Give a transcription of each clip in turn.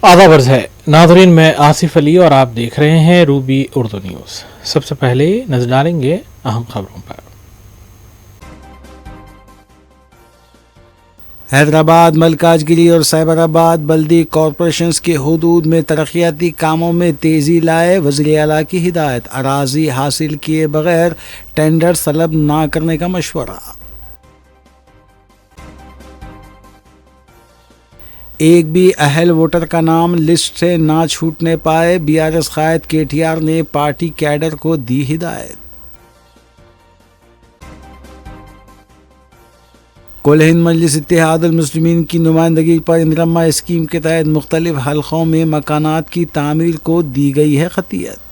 آداب عرض ہے ناظرین، میں آصف علی اور آپ دیکھ رہے ہیں روبی اردو نیوز۔ سب سے پہلے نظر ڈالیں گے اہم خبروں پر۔ حیدرآباد، ملکاجگیری اور سائبرآباد بلدی کارپوریشنز کے حدود میں ترقیاتی کاموں میں تیزی لائے۔ وزیر اعلیٰ کی ہدایت، اراضی حاصل کیے بغیر ٹینڈر طلب نہ کرنے کا مشورہ۔ ایک بھی اہل ووٹر کا نام لسٹ سے نہ چھوٹنے پائے، BRS قائد KTR نے پارٹی کیڈر کو دی ہدایت۔ کل ہند مجلس اتحاد المسلمین کی نمائندگی پر انرما اسکیم کے تحت مختلف حلقوں میں مکانات کی تعمیر کو دی گئی ہے خطیت۔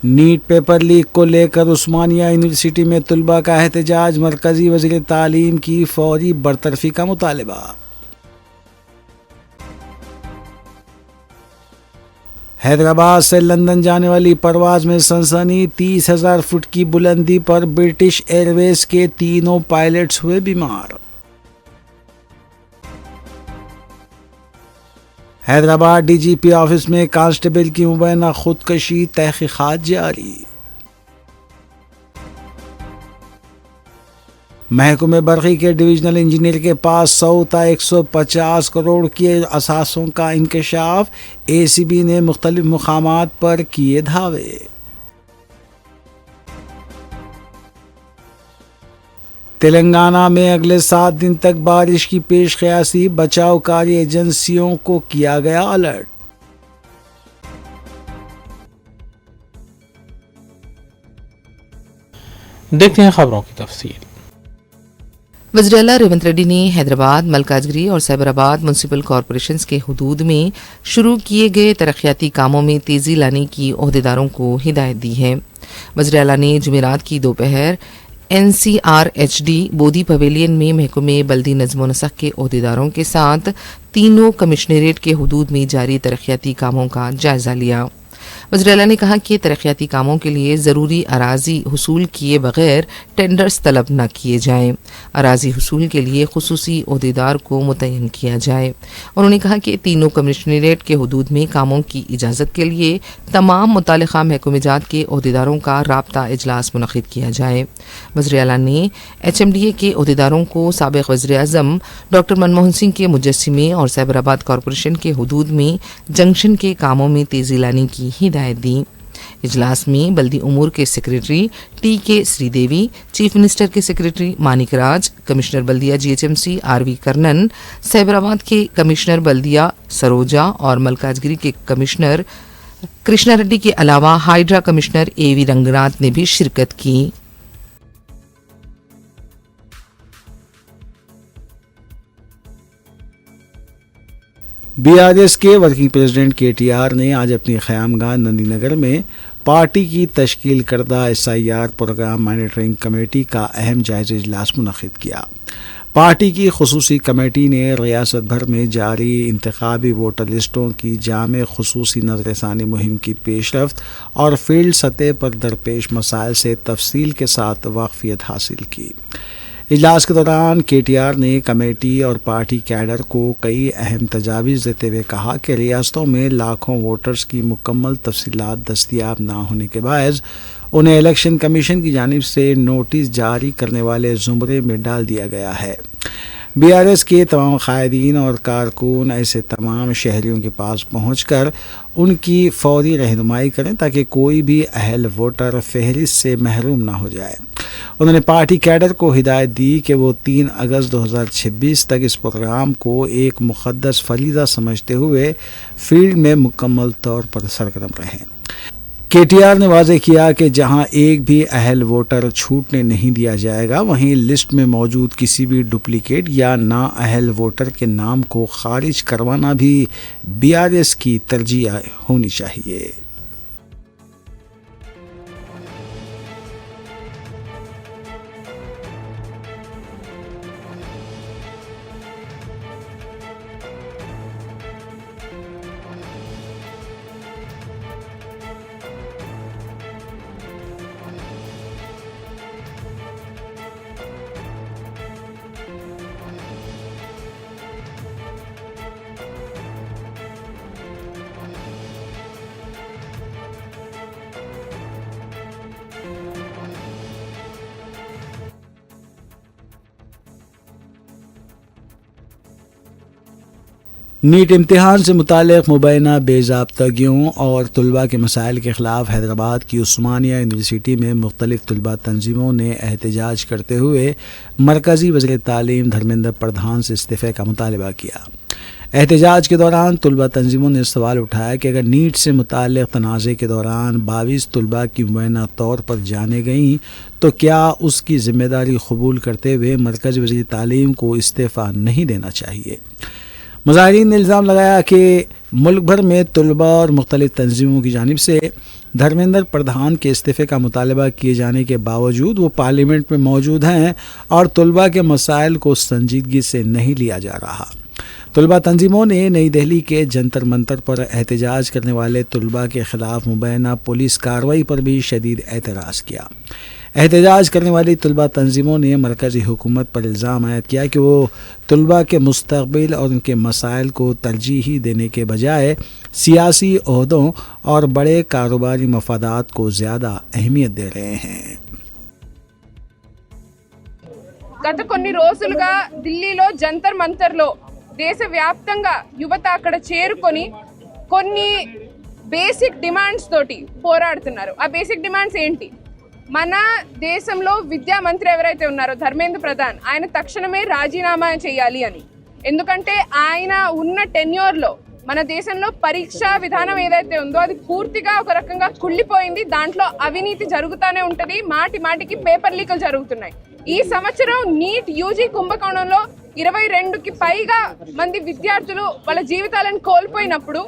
نیٹ پیپر لیک کو لے کر عثمانیہ یونیورسٹی میں طلباء کا احتجاج، مرکزی وزیر تعلیم کی فوری برطرفی کا مطالبہ۔ حیدرآباد سے لندن جانے والی پرواز میں سنسنی، 30,000 فٹ کی بلندی پر برٹش ایئر ویز کے تینوں پائلٹس ہوئے بیمار۔ حیدرآباد DGP آفس میں کانسٹیبل کی مبینہ خودکشی، تحقیقات جاری۔ محکمہ برقی کے ڈویژنل انجینئر کے پاس 100 تا 150 کروڑ کے اثاثوں کا انکشاف، ACB نے مختلف مقامات پر کیے دھاوے۔ تلنگانہ میں اگلے 7 دن تک بارش کی پیش قیاسی، بچاؤ کاری ایجنسیوں کو کیا گیا الرٹ۔ دیکھتے ہیں خبروں کی تفصیل۔ وزیر اعلیٰ ریونت ریڈی نے حیدرآباد، ملکاجگیری اور سائبرآباد میونسپل کارپوریشنز کے حدود میں شروع کیے گئے ترقیاتی کاموں میں تیزی لانے کی عہدیداروں کو ہدایت دی ہے۔ وزیر اعلیٰ نے جمعرات کی دوپہر NCRHD بودھی پویلین میں محکمہ بلدی نظم و نسق کے عہدیداروں کے ساتھ تینوں کمشنریٹ کے حدود میں جاری ترقیاتی کاموں کا جائزہ لیا۔ وزیر اعلیٰ نے کہا کہ ترقیاتی کاموں کے لیے ضروری اراضی حصول کیے بغیر ٹینڈرز طلب نہ کیے جائیں۔ اراضی حصول کے لیے خصوصی عہدیدار کو متعین کیا جائے۔ انہوں نے کہا کہ تینوں کمشنریٹ کے حدود میں کاموں کی اجازت کے لیے تمام متعلقہ محکمہ جات کے عہدیداروں کا رابطہ اجلاس منعقد کیا جائے۔ وزیر اعلیٰ نے HMDA کے عہدیداروں کو سابق وزیر اعظم ڈاکٹر منموہن سنگھ کے مجسمے اور سائبرآباد کارپوریشن کے حدود میں جنکشن کے کاموں میں تیزی لانے کی ہدایت دی۔ اجلاس میں بلدی امور کے secretary TK Sri Devi, chief minister کے سیکریٹری مانک راج، کمشنر بلدیہ GHMC RV کرنن، سائبرآباد کے کمشنر بلدیہ سروجا اور ملکاجگیری کے کمشنر کرشنا ریڈی کے علاوہ ہائیڈرا کمشنر AV رنگناتھ نے بھی شرکت کی۔ BRS کے ورکنگ پریزیڈنٹ KTR نے آج اپنی قیام گاہ نندی نگر میں پارٹی کی تشکیل کردہ SIR پروگرام مانیٹرنگ کمیٹی کا اہم جائزہ اجلاس منعقد کیا۔ پارٹی کی خصوصی کمیٹی نے ریاست بھر میں جاری انتخابی ووٹر لسٹوں کی جامع خصوصی نظر ثانی مہم کی پیش رفت اور فیلڈ سطح پر درپیش مسائل سے تفصیل کے ساتھ واقفیت حاصل کی۔ اجلاس کے دوران KTR نے کمیٹی اور پارٹی کیڈر کو کئی اہم تجاویز دیتے ہوئے کہا کہ ریاستوں میں لاکھوں ووٹرز کی مکمل تفصیلات دستیاب نہ ہونے کے باعث انہیں الیکشن کمیشن کی جانب سے نوٹس جاری کرنے والے زمرے میں ڈال دیا گیا ہے۔ BRS کے تمام قائدین اور کارکن ایسے تمام شہریوں کے پاس پہنچ کر ان کی فوری رہنمائی کریں تاکہ کوئی بھی اہل ووٹر فہرست سے محروم نہ ہو جائے۔ انہوں نے پارٹی کیڈر کو ہدایت دی کہ وہ 3 اگست 2026 تک اس پروگرام کو ایک مقدس فریضہ سمجھتے ہوئے فیلڈ میں مکمل طور پر سرگرم رہیں۔ KTR نے واضح کیا کہ جہاں ایک بھی اہل ووٹر چھوٹنے نہیں دیا جائے گا، وہیں لسٹ میں موجود کسی بھی ڈپلیکیٹ یا نا اہل ووٹر کے نام کو خارج کروانا بھی BRS کی ترجیح ہونی چاہیے۔ نیٹ امتحان سے متعلق مبینہ بے ضابطگیوں اور طلباء کے مسائل کے خلاف حیدرآباد کی عثمانیہ یونیورسٹی میں مختلف طلباء تنظیموں نے احتجاج کرتے ہوئے مرکزی وزیر تعلیم دھرمیندر پردھان سے استعفے کا مطالبہ کیا۔ احتجاج کے دوران طلباء تنظیموں نے سوال اٹھایا کہ اگر نیٹ سے متعلق تنازع کے دوران 22 طلباء کی مبینہ طور پر جانیں گئیں تو کیا اس کی ذمہ داری قبول کرتے ہوئے مرکزی وزیر تعلیم کو استعفیٰ نہیں دینا چاہیے۔ مظاہرین نے الزام لگایا کہ ملک بھر میں طلباء اور مختلف تنظیموں کی جانب سے دھرمیندر پردھان کے استعفے کا مطالبہ کیے جانے کے باوجود وہ پارلیمنٹ میں موجود ہیں اور طلباء کے مسائل کو سنجیدگی سے نہیں لیا جا رہا۔ طلباء تنظیموں نے نئی دہلی کے جنتر منتر پر احتجاج کرنے والے طلباء کے خلاف مبینہ پولیس کارروائی پر بھی شدید اعتراض کیا۔ احتجاج کرنے والی طلباء تنظیموں نے مرکزی حکومت پر الزام عائد کیا کہ وہ طلباء کے مستقبل اور ان کے مسائل کو ترجیح دینے کے بجائے سیاسی عہدوں اور بڑے کاروباری مفادات کو زیادہ اہمیت دے رہے ہیں۔ గత కొన్ని రోజులుగా ఢిల్లీలో జంతర్ మంతర్లో దేశవ్యాప్తంగా యువత అక్కడ చేరుకొని కొన్ని బేసిక్ డిమాండ్స్ తోటి పోరాడుతున్నారు। ఆ బేసిక్ డిమాండ్స్ ఏంటి? మన దేశంలో విద్యా మంత్రి ఎవరైతే ఉన్నారో ధర్మేంద్ర ప్రధాన్, ఆయన తక్షణమే రాజీనామా చేయాలి అని। ఎందుకంటే ఆయన ఉన్న టెన్యూర్లో మన దేశంలో పరీక్షా విధానం ఏదైతే ఉందో అది పూర్తిగా ఒక రకంగా కుళ్ళిపోయింది। దాంట్లో అవినీతి జరుగుతూనే ఉంటుంది, మాటి మాటికి పేపర్ లీకులు జరుగుతున్నాయి। ఈ సంవత్సరం నీట్ యూజీ కుంభకోణంలో 22కి పైగా మంది విద్యార్థులు వాళ్ళ జీవితాలను కోల్పోయినప్పుడు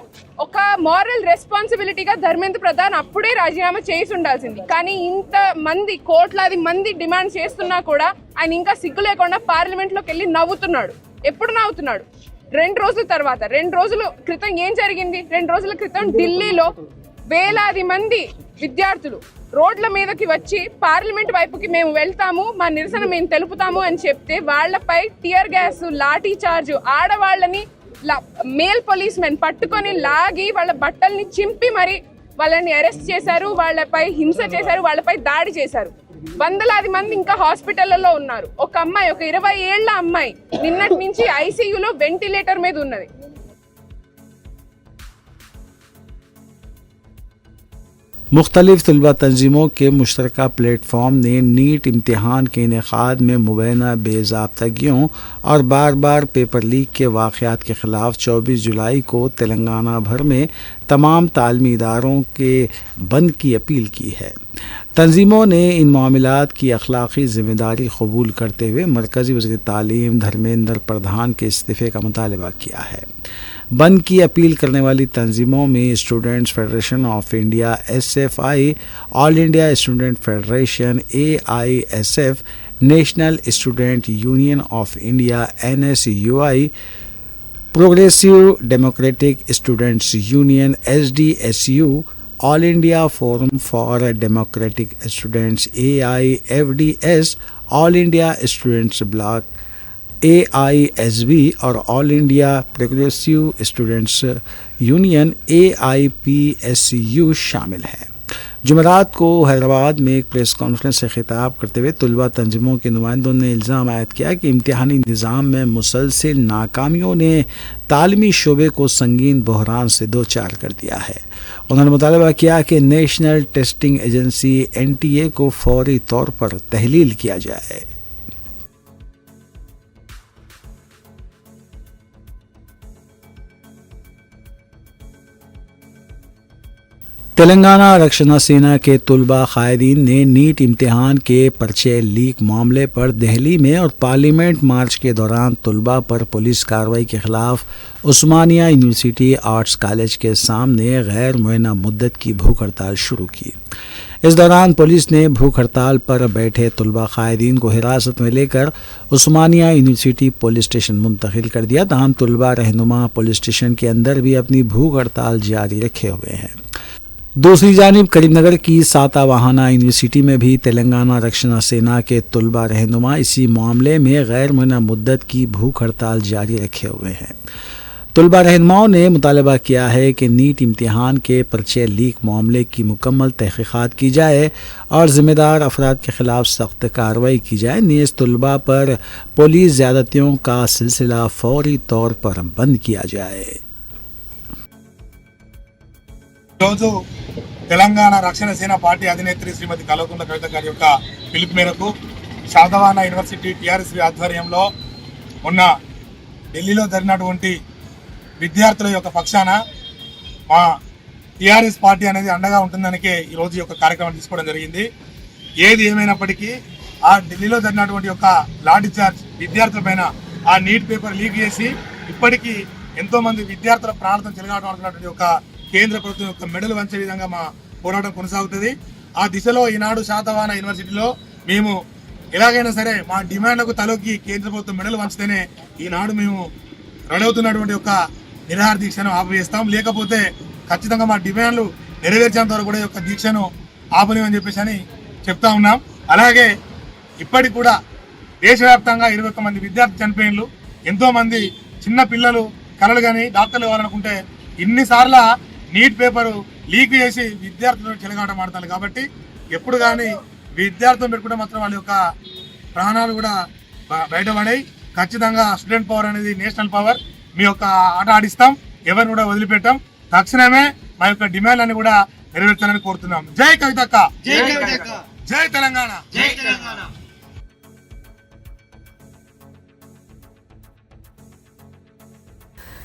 ఒక మారల్ రెస్పాన్సిబిలిటీగా ధర్మేంద్ర ప్రధాన్ అప్పుడే రాజీనామా చేసి ఉండాల్సింది। కానీ ఇంత మంది కోట్లాది మంది డిమాండ్ చేస్తున్నా కూడా ఆయన ఇంకా సిగ్గు లేకుండా పార్లమెంట్లోకి వెళ్ళి నవ్వుతున్నాడు। ఎప్పుడు నవ్వుతున్నాడు? 2 రోజుల తర్వాత, 2 రోజుల క్రితం ఏం జరిగింది? 2 రోజుల క్రితం ఢిల్లీలో వేలాది మంది విద్యార్థులు రోడ్ల మీదకి వచ్చి పార్లమెంట్ వైపుకి మేము వెళ్తాము, మా నిరసన మేము తెలుపుతాము అని చెప్తే వాళ్ళపై టియర్ గ్యాస్, లాఠీ చార్జ్, ఆడవాళ్ళని మేల్ పోలీస్ మెన్ పట్టుకొని లాగి వాళ్ళ బట్టల్ని చింపి మరి వాళ్ళని అరెస్ట్ చేశారు, వాళ్ళపై హింస చేశారు, వాళ్ళపై దాడి చేశారు। వందలాది మంది ఇంకా హాస్పిటల్లో ఉన్నారు। ఒక అమ్మాయి, ఒక 20 ఏళ్ల అమ్మాయి నిన్నటి నుంచి ఐసీయూలో వెంటిలేటర్ మీద ఉన్నది। مختلف طلباء تنظیموں کے مشترکہ پلیٹ فارم نے نیٹ امتحان کے انعقاد میں مبینہ بے ضابطگیوں اور بار بار پیپر لیک کے واقعات کے خلاف 24 جولائی کو تلنگانہ بھر میں تمام تعلیمی اداروں کے بند کی اپیل کی ہے۔ تنظیموں نے ان معاملات کی اخلاقی ذمہ داری قبول کرتے ہوئے مرکزی وزیر تعلیم دھرمیندر پردھان کے استعفے کا مطالبہ کیا ہے۔ بند کی اپیل کرنے والی تنظیموں میں students federation of India SFI، all India student federation AISF، national student union of India NSUI، progressive democratic students union SDSU، all India forum for democratic students AIFDS، all India students bloc AISB اور all India progressive students union AIPSU شامل ہیں۔ جمعرات کو حیدرآباد میں ایک press conference سے خطاب کرتے ہوئے طلباء تنظیموں کے نمائندوں نے الزام عائد کیا کہ امتحانی نظام میں مسلسل ناکامیوں نے تعلیمی شعبے کو سنگین بحران سے دوچار کر دیا ہے۔ انہوں نے مطالبہ کیا کہ نیشنل ٹیسٹنگ ایجنسی NTA کو فوری طور پر تحلیل کیا جائے۔ تلنگانہ رکشنا سینا کے طلباء قائدین نے نیٹ امتحان کے پرچے لیک معاملے پر دہلی میں اور پارلیمنٹ مارچ کے دوران طلباء پر پولیس کارروائی کے خلاف عثمانیہ یونیورسٹی آرٹس کالج کے سامنے غیر معینہ مدت کی بھوک ہڑتال شروع کی۔ اس دوران پولیس نے بھوک ہڑتال پر بیٹھے طلباء قائدین کو حراست میں لے کر عثمانیہ یونیورسٹی پولیس اسٹیشن منتقل کر دیا۔ تاہم طلباء رہنما پولیس اسٹیشن کے اندر بھی اپنی بھوک ہڑتال جاری رکھے ہوئے ہیں۔ دوسری جانب کریم نگر کی ساتاواہانہ یونیورسٹی میں بھی تلنگانہ رکشنا سینا کے طلباء رہنما اسی معاملے میں غیر معینہ مدت کی بھوک ہڑتال جاری رکھے ہوئے ہیں۔ طلبہ رہنماؤں نے مطالبہ کیا ہے کہ نیٹ امتحان کے پرچے لیک معاملے کی مکمل تحقیقات کی جائے اور ذمہ دار افراد کے خلاف سخت کارروائی کی جائے، نیز طلبہ پر پولیس زیادتیوں کا سلسلہ فوری طور پر بند کیا جائے۔ ఈరోజు తెలంగాణ రక్షణ సేన పార్టీ అధినేత్రి శ్రీమతి కల్వకుంట్ల కవిత గారి యొక్క పిలుపు మేరకు శాతవాహన యూనివర్సిటీ టీఆర్ఎస్వి ఆధ్వర్యంలో మొన్న ఢిల్లీలో జరిగినటువంటి విద్యార్థుల యొక్క పక్షాన మా టీఆర్ఎస్ పార్టీ అనేది అండగా ఉంటుందనికే ఈరోజు ఈ యొక్క కార్యక్రమం తీసుకోవడం జరిగింది. ఏది ఏమైనప్పటికీ ఆ ఢిల్లీలో జరిగినటువంటి యొక్క లాఠీ చార్జ్ విద్యార్థులపైన ఆ నీట్ పేపర్ లీక్ చేసి ఇప్పటికీ ఎంతోమంది విద్యార్థుల ప్రాణాలతో చెలగాటమాడుతున్నటువంటి యొక్క కేంద్ర ప్రభుత్వం యొక్క మెడలు వంచే విధంగా మా పోరాటం కొనసాగుతుంది. ఆ దిశలో ఈనాడు శాతవాహన యూనివర్సిటీలో మేము ఎలాగైనా సరే మా డిమాండ్లకు తలొక్కి కేంద్ర ప్రభుత్వం మెడలు వంచితేనే ఈనాడు మేము రెడవుతున్నటువంటి యొక్క నిరాహార దీక్షను ఆపివేస్తాం. లేకపోతే ఖచ్చితంగా మా డిమాండ్లు నెరవేర్చేంత వరకు కూడా యొక్క దీక్షను ఆపలేమని చెప్పేసి అని చెప్తా ఉన్నాం. అలాగే ఇప్పటికి కూడా దేశవ్యాప్తంగా 21 మంది విద్యార్థులు చనిపోయినలు, ఎంతోమంది చిన్న పిల్లలు కలలు కానీ డాక్టర్లు కావాలనుకుంటే ఇన్నిసార్లు నీట్ పేపరు లీక్ చేసి విద్యార్థులను చెలగాటం ఆడతారు. కాబట్టి ఎప్పుడు కానీ విద్యార్థులను పెట్టుకుంటే మాత్రం వాళ్ళ యొక్క ప్రాణాలు కూడా బయటపడాయి. ఖచ్చితంగా స్టూడెంట్ పవర్ అనేది నేషనల్ పవర్. మీ యొక్క ఆట ఆడిస్తాం, ఎవరిని కూడా వదిలిపెట్టాం. తక్షణమే మా యొక్క డిమాండ్లను కూడా నెరవేర్చాలని కోరుతున్నాం. జై కవితక్క, జై తెలంగాణ.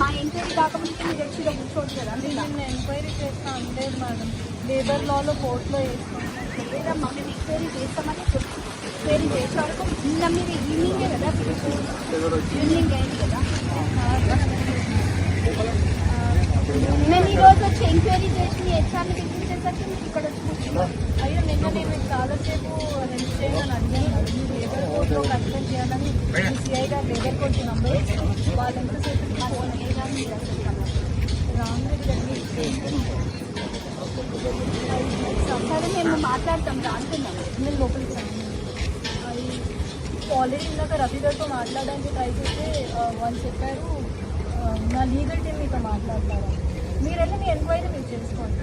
మా ఎంక్వైరీ కాకపోతే మీరు వచ్చి కూర్చోవచ్చు కదా. నేను ఎంక్వైరీ చేస్తా అనలేదు మేడం, లేబర్ లాలో కోర్టులో వేసుకుంటాం. మేము ఎంక్వైరీ చేస్తామని ఎంక్వైరీ చేసే వరకు నిన్న మీరు ఈవినింగే కదా, ఈవినింగ్ అయింది కదా. నేను ఈరోజు వచ్చి ఎంక్వైరీ చేసి మీ హెచ్ఆర్ని పిలిపించేసరికి మీరు ఇక్కడ వచ్చి కూర్చున్నారు. అయ్యో నిన్న నేను మీకు చాలాసేపు హెల్ప్ చేయమని అడిగాను. మీరు లేబర్ కోర్టులో కన్సల్ట్ చేయాలని సిఐ గారు లేబర్ కోర్టు నంబర్ వాళ్ళు ఎంతసేపు ఫోన్ అయ్యేదాన్ని మీరు అసలు సరే మేము మాట్లాడతాం రాస్తున్నాం. నేను లోపలికి రండి. ఆల్రెడీ ఇందాక రవి గారితో మాట్లాడడానికి ట్రై చేస్తే వాళ్ళు చెప్పారు నా లీగల్ టీమ్ మీతో మాట్లాడతారు, మీరైతే మీ ఎంక్వైరీ మీరు చేసుకోండి.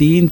3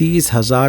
30,000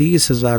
30,000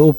2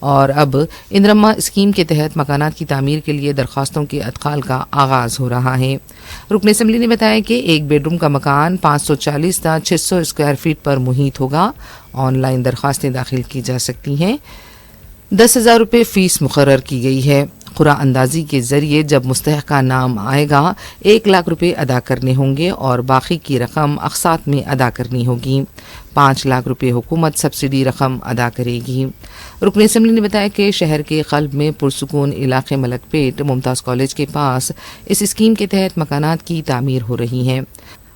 اور اب اندرما اسکیم کے تحت مکانات کی تعمیر کے لیے درخواستوں کے ادخال کا آغاز ہو رہا ہے۔ رکن اسمبلی نے بتایا کہ ایک بیڈ روم کا مکان 540 تا 600 اسکوائر فیٹ پر محیط ہوگا۔ آن لائن درخواستیں داخل کی جا سکتی ہیں۔ 10,000 روپے فیس مقرر کی گئی ہے۔ قرعہ اندازی کے ذریعے جب مستحق کا نام آئے گا 1 لاکھ روپے ادا کرنے ہوں گے اور باقی کی رقم اقساط میں ادا کرنی ہوگی۔ 5 لاکھ روپے حکومت سبسڈی رقم ادا کرے گی۔ رکن اسمبلی نے بتایا کہ شہر کے قلب میں پرسکون علاقے ملک پیٹ ممتاز کالج کے پاس اس اسکیم کے تحت مکانات کی تعمیر ہو رہی ہے۔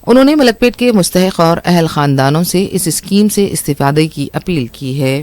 انہوں نے ملک پیٹ کے مستحق اور اہل خاندانوں سے اس اسکیم سے استفادے کی اپیل کی ہے۔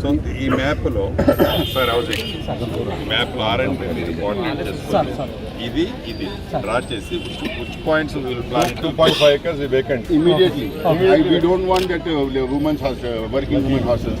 సో ఈ మ్యాప్లో సార్ హౌసింగ్ మ్యాప్లో R&B మీరు కోఆర్డినేట్ చేసుకోండి. ఇది డ్రా చేసి which points we will plan 2.5 acres vacant immediately. We don't want that women's hostel, working women hostels.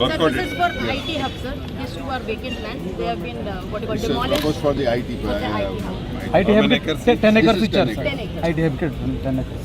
Sir, this is for IT hub, sir. These two are vacant lands. They have been demolished. Proposed for the IT. For the IT hub. IT have 10 acres This is 10 sir. acres. IT have 10 acres.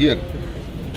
Here.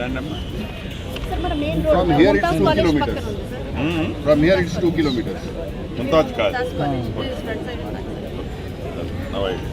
Land అమ్మా Sir, మన main road. From here it's Mumtaz 2 College kilometers. పక్కన ఉంది, sir. From here it's 2 kilometers. Mumtaz కాదు Mumtaz College. This is front side, back side. No idea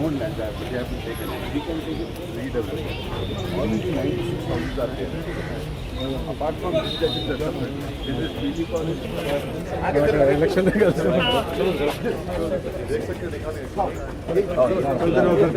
Own land, but they have to take it. We can take it redevelop. All the 96 houses are there. Apart from this, that is the separate. This is PG college.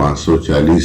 540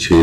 6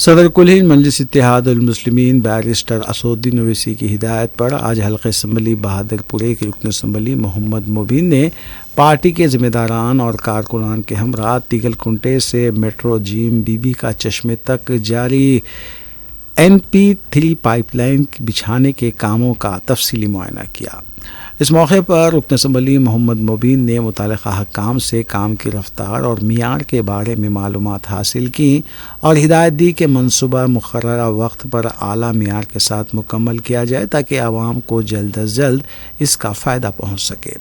صدر کل ہند مجلس اتحاد المسلمین barrister Asaduddin Owaisi کی ہدایت پر آج حلقہ assembly بہادر پورے کے رکن اسمبلی محمد مبین نے پارٹی کے ذمہ داران اور کارکنان کے ہمراہ تیگل کنٹے سے میٹرو جیم بی بی کا چشمے تک جاری NP3 پائپ لائن بچھانے کے کاموں کا تفصیلی معائنہ کیا۔ اس موقع پر رکن اسمبلی محمد مبین نے متعلقہ حکام سے کام کی رفتار اور معیار کے بارے میں معلومات حاصل کی اور ہدایت دی کہ منصوبہ مقررہ وقت پر اعلیٰ معیار کے ساتھ مکمل کیا جائے تاکہ عوام کو جلد از جلد اس کا فائدہ پہنچ سکے۔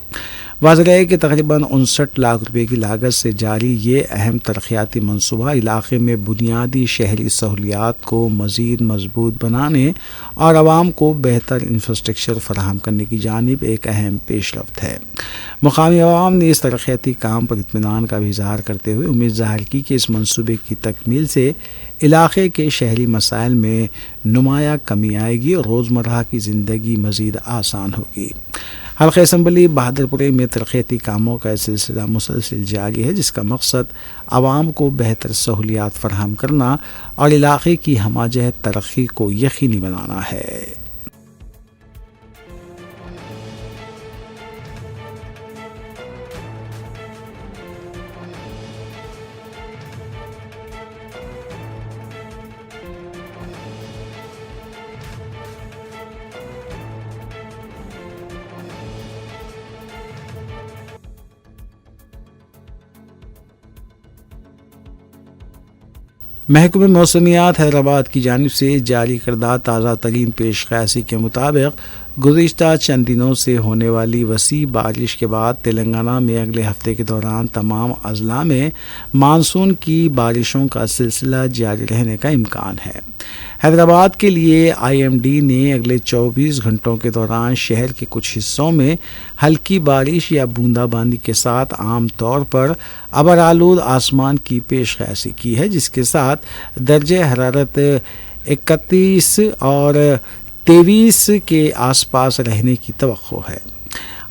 واضح ہے کہ تقریباً 59 لاکھ روپے کی لاگت سے جاری یہ اہم ترقیاتی منصوبہ علاقے میں بنیادی شہری سہولیات کو مزید مضبوط بنانے اور عوام کو بہتر انفراسٹرکچر فراہم کرنے کی جانب ایک اہم پیش رفت ہے۔ مقامی عوام نے اس ترقیاتی کام پر اطمینان کا بھی اظہار کرتے ہوئے امید ظاہر کی کہ اس منصوبے کی تکمیل سے علاقے کے شہری مسائل میں نمایاں کمی آئے گی اور روزمرہ کی زندگی مزید آسان ہوگی۔ حلقہ اسمبلی بہادر پورے میں ترقیاتی کاموں کا سلسلہ مسلسل جاری ہے، جس کا مقصد عوام کو بہتر سہولیات فراہم کرنا اور علاقے کی ہمہ جہت ترقی کو یقینی بنانا ہے۔ محکمہ موسمیات حیدرآباد کی جانب سے جاری کردہ تازہ ترین پیش قیاسی کے مطابق گزشتہ چند دنوں سے ہونے والی وسیع بارش کے بعد تلنگانہ میں اگلے ہفتے کے دوران تمام اضلاع میں مانسون کی بارشوں کا سلسلہ جاری رہنے کا امکان ہے۔ حیدرآباد کے لیے IMD نے اگلے 24 گھنٹوں کے دوران شہر کے کچھ حصوں میں ہلکی بارش یا بوندا باندی کے ساتھ عام طور پر ابرآلود آسمان کی پیش قیاسی کی ہے، جس کے ساتھ درجہ حرارت 31 اور 23 کے آس پاس رہنے کی توقع ہے۔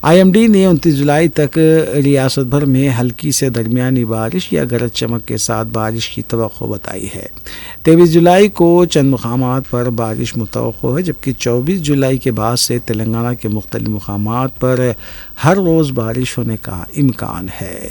IMD نے 29 جولائی تک ریاست بھر میں ہلکی سے درمیانی بارش یا گرج چمک کے ساتھ بارش کی توقع بتائی ہے۔ 23 جولائی کو چند مقامات پر بارش متوقع ہے، جبکہ 24 جولائی کے بعد سے تلنگانہ کے مختلف مقامات پر ہر روز بارش ہونے کا امکان ہے۔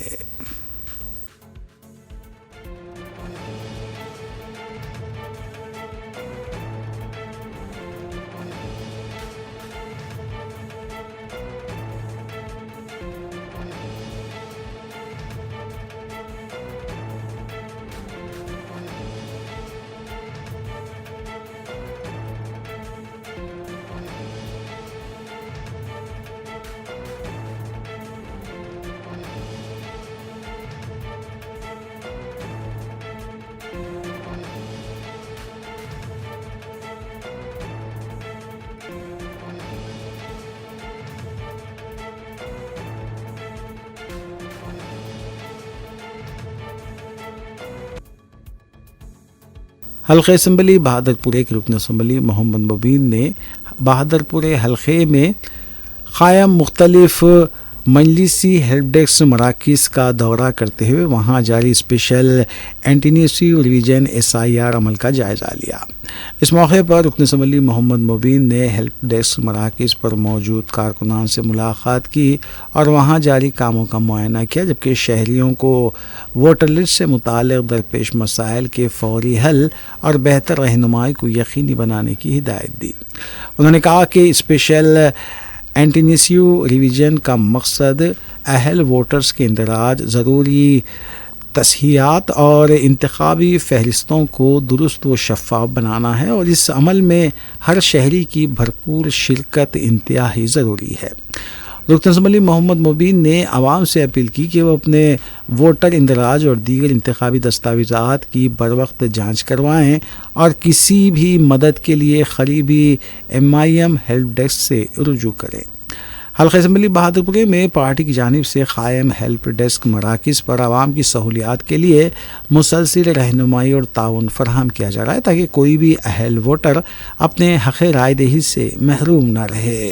حلقہ اسمبلی بہادر پورے کے رکن اسمبلی محمد مبین نے بہادر پورے حلقے میں قائم مختلف مجلسی ہیلپ ڈیسک مراکز کا دورہ کرتے ہوئے وہاں جاری اسپیشل اینٹینیسیو ریویژن SIR عمل کا جائزہ لیا۔ اس موقع پر رکن اسمبلی محمد مبین نے ہیلپ ڈیسک مراکز پر موجود کارکنان سے ملاقات کی اور وہاں جاری کاموں کا معائنہ کیا، جبکہ شہریوں کو ووٹر لسٹ سے متعلق درپیش مسائل کے فوری حل اور بہتر رہنمائی کو یقینی بنانے کی ہدایت دی۔ انہوں نے کہا کہ اسپیشل اینٹینیسیو ریویژن کا مقصد اہل ووٹرز کے اندراج، ضروری تصحیحات اور انتخابی فہرستوں کو درست و شفاف بنانا ہے، اور اس عمل میں ہر شہری کی بھرپور شرکت انتہائی ضروری ہے۔ رکن اسمبلی محمد مبین نے عوام سے اپیل کی کہ وہ اپنے ووٹر اندراج اور دیگر انتخابی دستاویزات کی بروقت جانچ کروائیں اور کسی بھی مدد کے لیے قریبی MIM ہیلپ ڈیسک سے رجوع کریں۔ حلقہ اسمبلی بہادر پورے میں پارٹی کی جانب سے قائم ہیلپ ڈیسک مراکز پر عوام کی سہولیات کے لیے مسلسل رہنمائی اور تعاون فراہم کیا جا رہا ہے تاکہ کوئی بھی اہل ووٹر اپنے حق رائے دہی سے محروم نہ رہے۔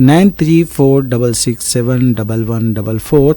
9346671144